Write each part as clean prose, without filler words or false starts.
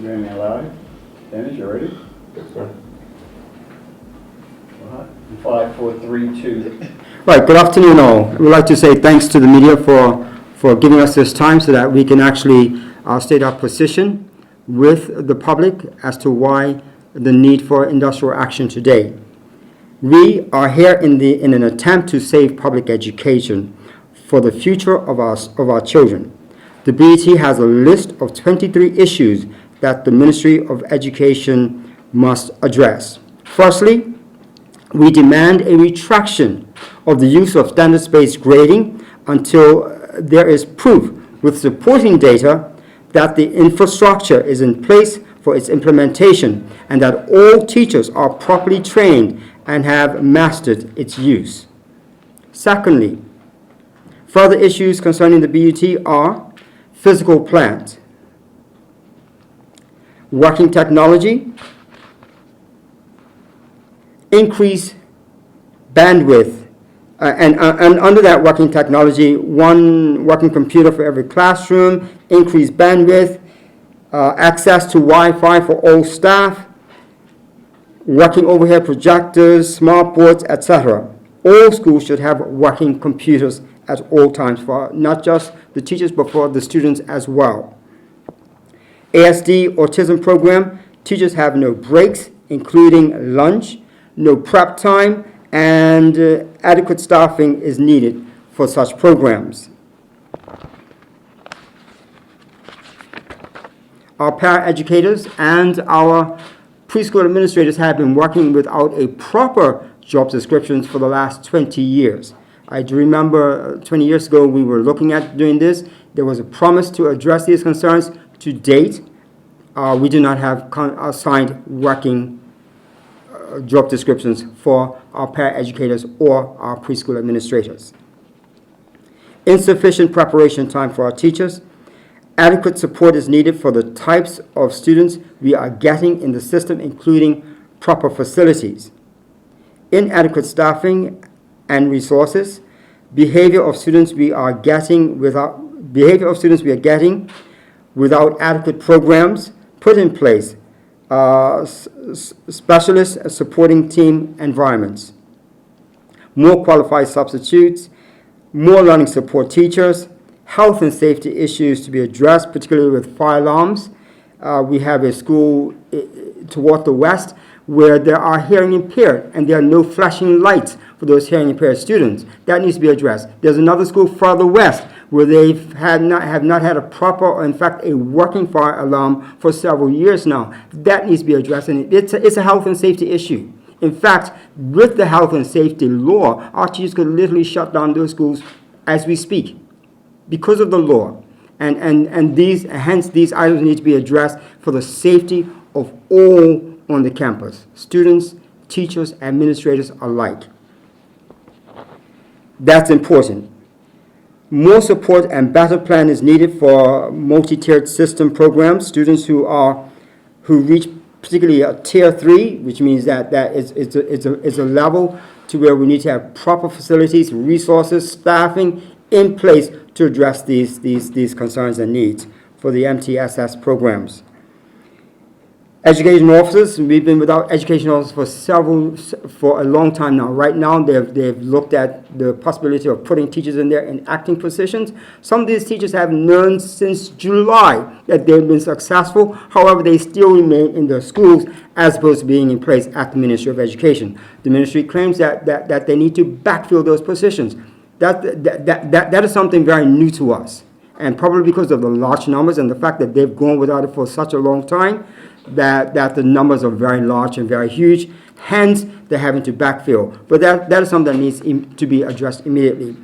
Programming alive. Dennis, you ready? Yes, sir. All right. 5, 4, 3, 2. Right, good afternoon all. We'd like to say thanks to the media for giving us this time so that we can actually state our position with the public as to why the need for industrial action today. We are here in an attempt to save public education for the future of our children. The BET has a list of 23 issues that the Ministry of Education must address. Firstly, we demand a retraction of the use of standards-based grading until there is proof with supporting data that the infrastructure is in place for its implementation and that all teachers are properly trained and have mastered its use. Secondly, further issues concerning the BUT are physical plant, working technology, increase bandwidth, and under that working technology, one working computer for every classroom, increased bandwidth, access to Wi-Fi for all staff, working overhead projectors, smart boards, etc. All schools should have working computers at all times for not just the teachers but for the students as well. ASD autism program, teachers have no breaks, including lunch, no prep time, and adequate staffing is needed for such programs. Our paraeducators and our preschool administrators have been working without a proper job descriptions for the last 20 years. I do remember 20 years ago we were looking at doing this. There was a promise to address these concerns. To date, we do not have assigned working job descriptions for our paraeducators or our preschool administrators. Insufficient preparation time for our teachers. Adequate support is needed for the types of students we are getting in the system, including proper facilities. Inadequate staffing and resources, behavior of students we are getting without adequate programs put in place, specialist supporting team environments, more qualified substitutes, more learning support teachers, health and safety issues to be addressed, particularly with fire alarms. We have a school toward the west where there are hearing impaired and there are no flashing lights for those hearing impaired students. That needs to be addressed. There's another school further west where they have not had a proper, or in fact a working fire alarm for several years now. That needs to be addressed, and it's a health and safety issue. In fact, with the health and safety law, our teachers could literally shut down those schools as we speak because of the law. And these items need to be addressed for the safety of all on the campus, students, teachers, administrators alike. That's important. More support and better plan is needed for multi-tiered system programs. Students who reach particularly a tier 3, which means that it's a level to where we need to have proper facilities, resources, staffing in place to address these concerns and needs for the MTSS programs. Education officers, we've been without education officers for a long time now. Right now, they've looked at the possibility of putting teachers in there in acting positions. Some of these teachers have known since July that they've been successful. However, they still remain in their schools as opposed to being in place at the Ministry of Education. The ministry claims that they need to backfill those positions. That is something very new to us. And probably because of the large numbers and the fact that they've gone without it for such a long time, that the numbers are very large and very huge, hence they're having to backfill. But that is something that needs to be addressed immediately.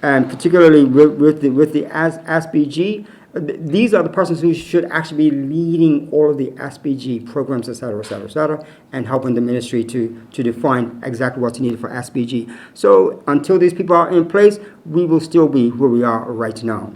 And particularly with the SBG, these are the persons who should actually be leading all of the SBG programs, et cetera, and helping the ministry to define exactly what's needed for SBG. So until these people are in place, we will still be where we are right now.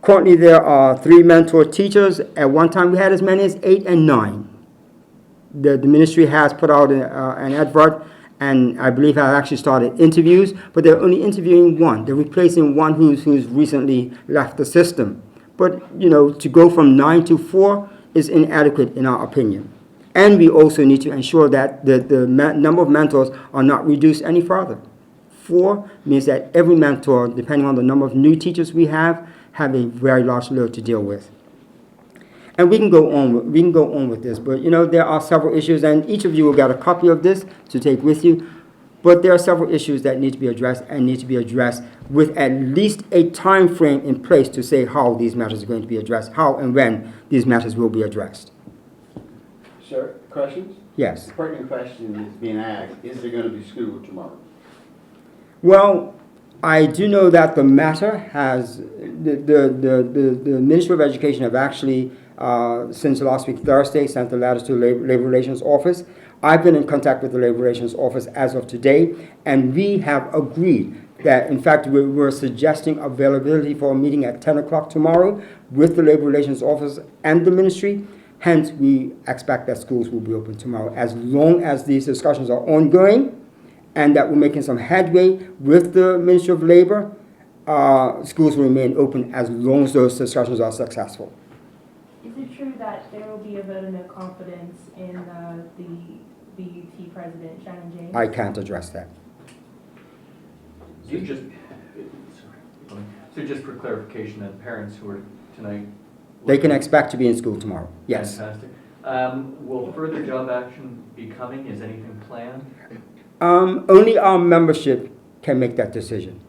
Currently, there are 3 mentor teachers. At one time, we had as many as 8 and 9. The ministry has put out an advert, and I believe has actually started interviews, but they're only interviewing one. They're replacing one who's recently left the system. But, you know, to go from 9 to 4 is inadequate in our opinion. And we also need to ensure that the number of mentors are not reduced any further. 4 means that every mentor, depending on the number of new teachers we have a very large load to deal with. And we can go on with this, but you know, there are several issues, and each of you will get a copy of this to take with you. But there are several issues that need to be addressed and need to be addressed with at least a time frame in place to say how these matters are going to be addressed, how and when these matters will be addressed. Sir, questions? Yes. The pertinent question is being asked, is there going to be school tomorrow? Well, I do know that the matter has, the Ministry of Education have actually, since last week Thursday, sent the letters to the Labor Relations Office. I've been in contact with the Labor Relations Office as of today, and we have agreed that, in fact, we're suggesting availability for a meeting at 10 o'clock tomorrow with the Labor Relations Office and the Ministry. Hence, we expect that schools will be open tomorrow, as long as these discussions are ongoing and that we're making some headway with the Ministry of Labor. Schools will remain open as long as those discussions are successful. Is it true that there will be a vote of no confidence in the BUT president, Shannon James? I can't address that. So just for clarification, then parents who are tonight, They can expect to be in school tomorrow. Yes. Fantastic. Will further job action be coming? Is anything planned? Only our membership can make that decision.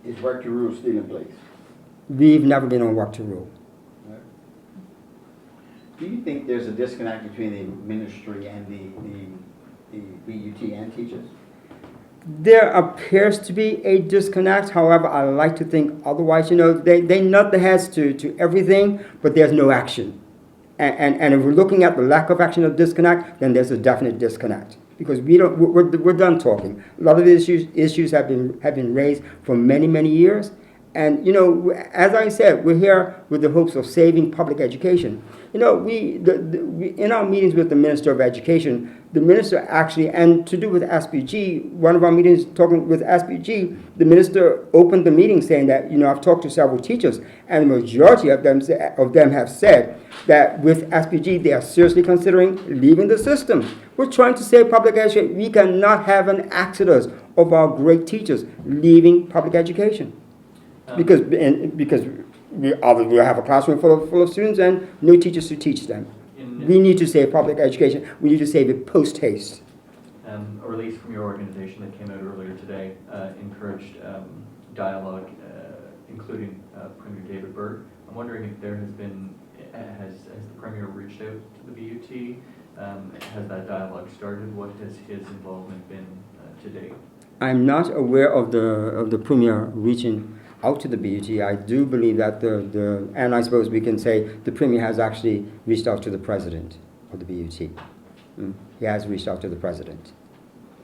Is work to rule still in place? We've never been on work to rule. Do you think there's a disconnect between the ministry and the BUT and teachers? There appears to be a disconnect. However, I like to think otherwise. You know, they nod their heads to everything, but there's no action. And if we're looking at the lack of action or disconnect, then there's a definite disconnect. Because we're done talking. A lot of the issues have been raised for many, many years. And, you know, as I said, we're here with the hopes of saving public education. You know, we in our meetings with the Minister of Education, the minister actually, and to do with SPG, one of our meetings talking with SPG, the minister opened the meeting saying that, you know, I've talked to several teachers, and the majority of them have said that with SPG, they are seriously considering leaving the system. We're trying to save public education. We cannot have an exodus of our great teachers leaving public education. Because we have a classroom full of students and no teachers to teach them. We need to save public education. We need to save it post-haste. A release from your organization that came out earlier today encouraged dialogue, including Premier David Berg. I'm wondering if there has the Premier reached out to the BUT? Has that dialogue started? What has his involvement been to date? I'm not aware of the Premier reaching out to the BUT. I do believe that and I suppose we can say the Premier has actually reached out to the President of the BUT. He has reached out to the President.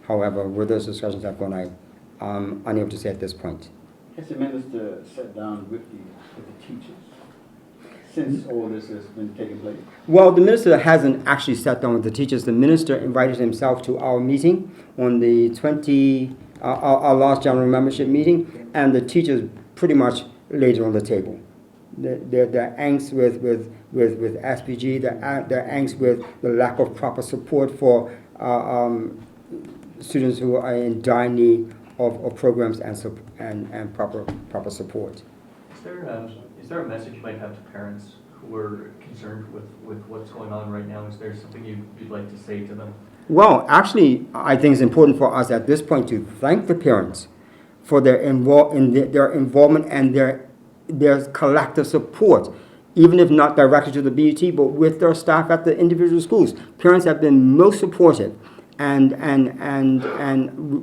However, where those discussions have gone, I'm unable to say at this point. Has the minister sat down with the teachers since all this has been taking place? Well, the minister hasn't actually sat down with the teachers. The minister invited himself to our meeting on the our last general membership meeting, and the teachers pretty much laid it on the table. Their angst with SPG, their angst with the lack of proper support for students who are in dire need of programs and proper support. Is there a message you might have to parents who are concerned with what's going on right now? Is there something you'd like to say to them? Well, actually, I think it's important for us at this point to thank the parents for their involvement and their collective support, even if not directly to the BUT, but with their staff at the individual schools. Parents have been most supportive, and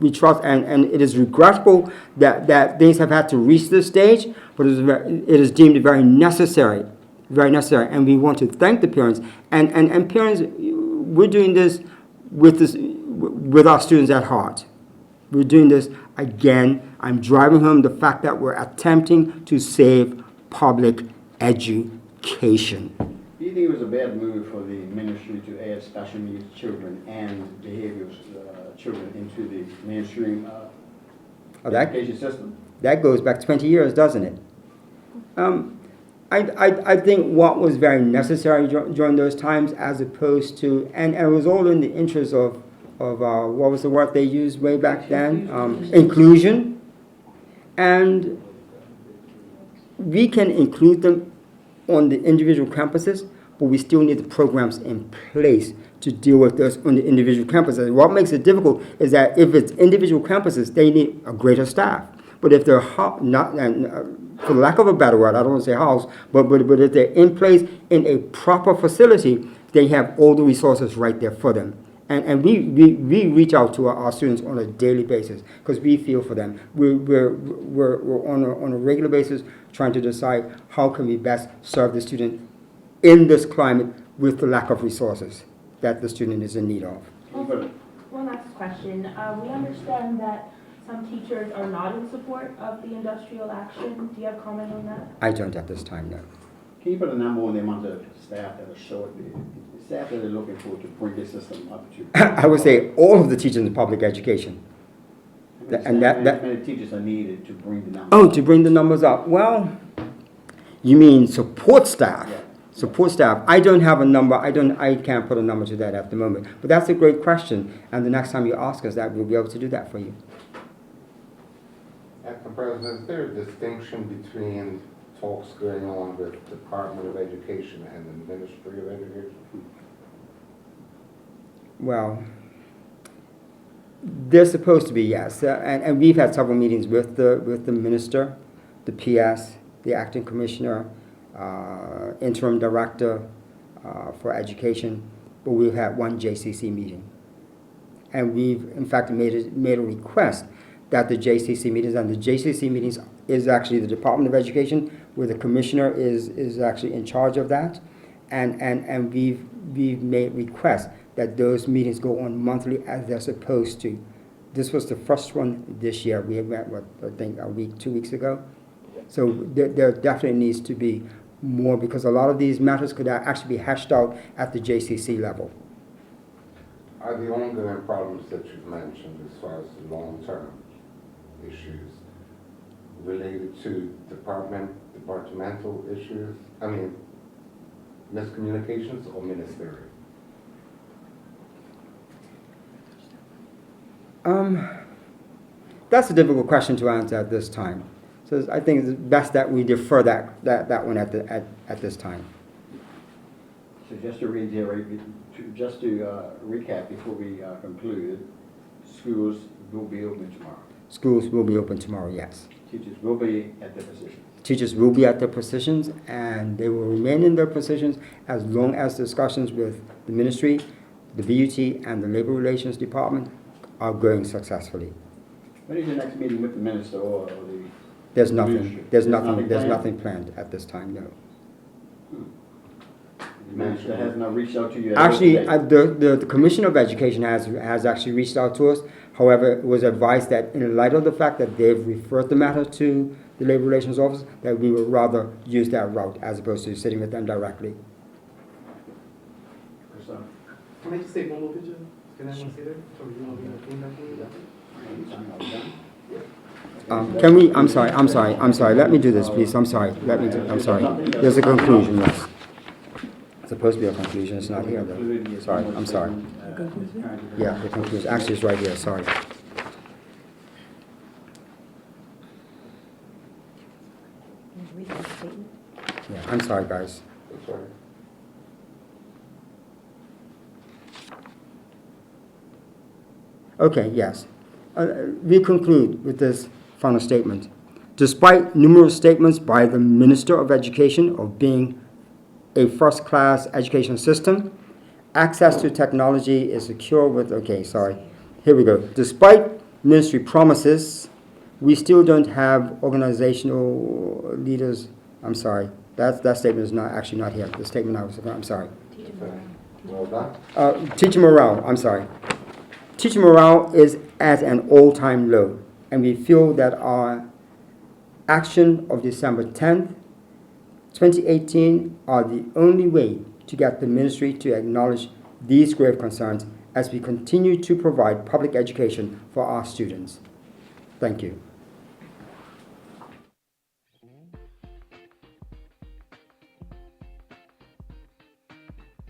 we trust, and it is regrettable that things have had to reach this stage, but it is deemed very necessary, and we want to thank the parents. And parents, we're doing this with our students at heart. We're doing this, again, I'm driving home the fact that we're attempting to save public education. Do you think it was a bad move for the ministry to add special needs children and behavioral children into the mainstream education system? That goes back 20 years, doesn't it? I think what was very necessary during those times, as opposed to, and it was all in the interest of what was the word they used way back then? Inclusion. And we can include them on the individual campuses, but we still need the programs in place to deal with this on the individual campuses. What makes it difficult is that if it's individual campuses, they need a greater staff. But if they're not, and for lack of a better word, I don't want to say house, but if they're in place in a proper facility, they have all the resources right there for them. And we reach out to our students on a daily basis because we feel for them. We're on a regular basis trying to decide how can we best serve the student in this climate with the lack of resources that the student is in need of. One last question. We understand that some teachers are not in support of the industrial action. Do you have comment on that? I don't at this time, no. Can you put a number on the amount of staff that are short, the staff that are looking for to bring this system up to? I would say all of the teachers in public education. How many teachers are needed to bring the number? Oh, to bring the numbers up. Well, you mean support staff? Yeah. Support staff. I don't have a number. I can't put a number to that at the moment. But that's a great question. And the next time you ask us that, we'll be able to do that for you. Mr. President, is there a distinction between talks going on with the Department of Education and the Ministry of Education? Well, there's supposed to be, yes. And we've had several meetings with the minister, the PS, the acting commissioner, interim director for education, but we've had one JCC meeting. And we've, in fact, made a request that the JCC meetings, and the JCC meetings is actually the Department of Education, where the commissioner is actually in charge of that. And we've made requests that those meetings go on monthly as they're supposed to. This was the first one this year. We met, I think, 2 weeks ago. So there definitely needs to be more, because a lot of these matters could actually be hashed out at the JCC level. Are the ongoing problems that you've mentioned as far as the long-term issues related to departmental issues? I mean, miscommunications or ministerial? That's a difficult question to answer at this time. So I think it's best that we defer that one at this time. So just to reiterate, just to recap before we conclude, schools will be open tomorrow. Schools will be open tomorrow, yes. Teachers will be at their positions. Teachers will be at their positions, and they will remain in their positions as long as discussions with the ministry, the BUT, and the Labor Relations Department are going successfully. When is your next meeting with the minister or the? There's ministry? nothing planned? planned at this time, no. The minister has not reached out to you? Actually, the Commissioner of Education has actually reached out to us. However, it was advised that in light of the fact that they've referred the matter to the Labor Relations Office, that we would rather use that route as opposed to sitting with them directly. Can I just take one more picture? Can anyone see that? Or you want me to clean that for you? Can we, I'm sorry, let me do this, please, I'm sorry. There's a conclusion, yes. It's supposed to be a conclusion, it's not here, though. Sorry, I'm sorry. Yeah, the conclusion, actually it's right here, sorry. Yeah, I'm sorry, guys. That's right. Okay, yes. We conclude with this final statement. Despite numerous statements by the Minister of Education of being a first-class education system, access to technology is secure with, okay, sorry. Here we go. Despite ministry promises, we still don't have organizational leaders. I'm sorry. That statement is actually not here. The statement I'm sorry. Well done. Teacher morale, I'm sorry. Teacher morale is at an all-time low, and we feel that our action of December 10th, 2018 are the only way to get the ministry to acknowledge these grave concerns as we continue to provide public education for our students. Thank you.